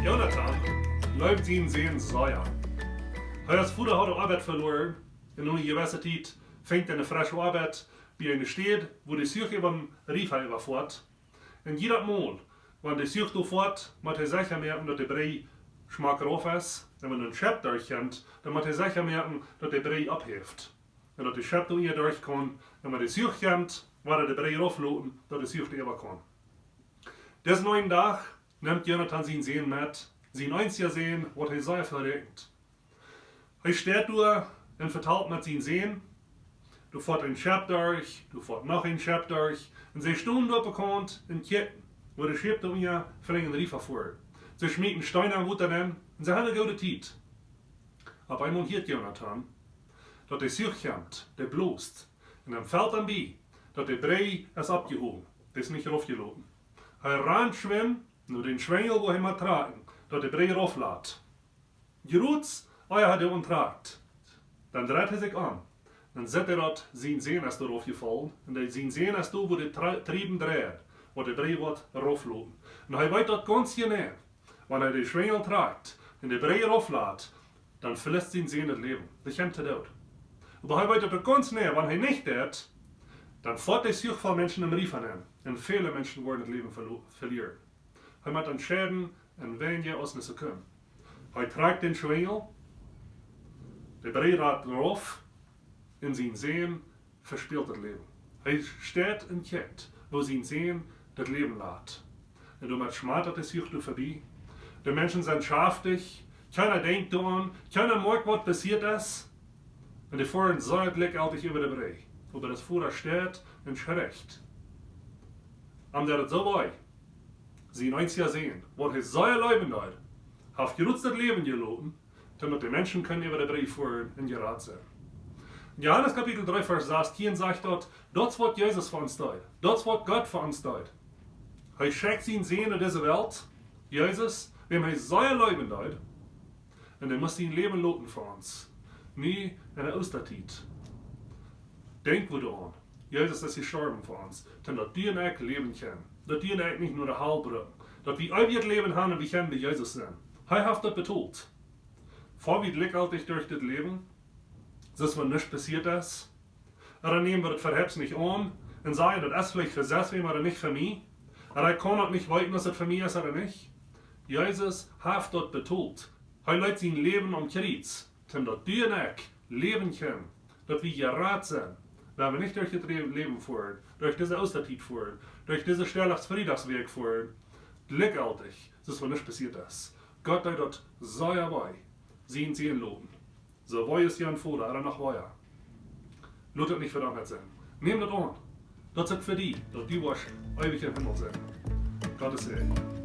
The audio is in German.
Jonathan, läuft sien Säuer. Als Vater hat Arbeit verloren. In der Universität fängt eine frische Arbeit bei einer Stadt, wo die Suche über den Rief überfährt. Und jedes Mal, wenn die Suche fährt, muss er sicher merken, dass der Brei schmack drauf ist. Wenn man einen Schab durchkommt, dann muss er sicher merken, dass der Brei abhebt. Und dass der Schab durch durch kann, wenn man die Suche kommt, wird er den Brei raufladen, dass die Suche über kann. Diesen neuen Tag nimmt Jonathan sein Sehen mit, sein einziger Sehen, was er sehr verregt. Er steht da und verteilt mit seinem Sehen. Du fährt ein Schab durch, du fährt noch ein Schab durch. Und sie stehen da bekannt in Ketten, wo der Schab da mir vielleicht einen Rief hervor. Sie schmieden Steine am Wutter und sie haben eine gute Zeit. Aber einmal hört Jonathan, dass der Such kommt, der bloßt. Und dann fällt dann bei, dass der Brei ist abgehoben, das ist nicht raufgeladen. Er rennt schwimmen, nur den Schwengel, wo er mal tragen, dass der Brei rauflädt. Gerutz, hat er untragt. Dann dreht er sich an. Dann sieht er dort, sein Sehen ist darauf gefallen. Und sein Sehen ist da, wo der Trieben dreht, wo der Brei wird raufladen. Und er weiß dort ganz genau, wenn er den Schwengel tragt und der Brei rauflädt, dann verlässt sein Sehen das Leben. Das kommt er dort. Aber er weiß dort ganz genau, wenn er nicht tut, dann fährt der Such von Menschen im Rief an. Und viele Menschen werden das Leben verlieren. Er muss entscheiden, in wen je aus nicht kommen. Er trägt den Schwengel, der Brei rat drauf, in sein Sehen verspielt das Leben. Er steht in Kett, wo sein Sehen das Leben lädt. Und damit schmattert es sich vorbei. Die Menschen sind schaftig, keiner denkt daran, keiner merkt, was passiert ist. Und die fahren sehr gleichgültig über den Brei. Aber das Fuhrer steht und schreckt. Am der so weit, sie einziger sehen, was er sehr leben hat, hat genutzt das Leben gelassen, damit die Menschen können über den Brei fahren und gerat sein. In Johannes Kapitel 3, Vers 16 sagt dort, das wird Jesus für uns tut, das wird Gott für uns tut. Er schickt ihn sehen in diese Welt, Jesus, wem er sehr leben hat, und er muss ihn leben lassen für uns, nie in der Osterzeit. Denk wo daran, Jesus ist gestorben für uns, damit die und ich leben können. Dass die und ich nicht nur der Heil bringen. Dass wir all leben haben und wir können wie Jesus sein. Er hat das betont. Vor wir gleichgültig durch das Leben, dass mir nichts passiert ist. Dann nehmen wir das Verhebs nicht an und sagen, das ist vielleicht für sich oder nicht für mich. Aber ich kann auch nicht weiten, dass es für mich ist oder nicht. Jesus hat das betont. Er lädt sein Leben am Kreuz, damit die und ich leben können. Dass wir gerat sind. Wenn wir nicht durch das Leben fahren, durch diese Osterzeit fahren, durch diese Friedagsweg fahren, gleichgültig, dass was nicht passiert ist. Gott hat dort sehr dabei, sie sehen loben. So wei es ja ein Vater, oder noch weiter. Lasst das nicht verdammt sein. Nehmt das an. Das ist für die, dass die waschen, ewig im Himmel sind. Gottes Segen.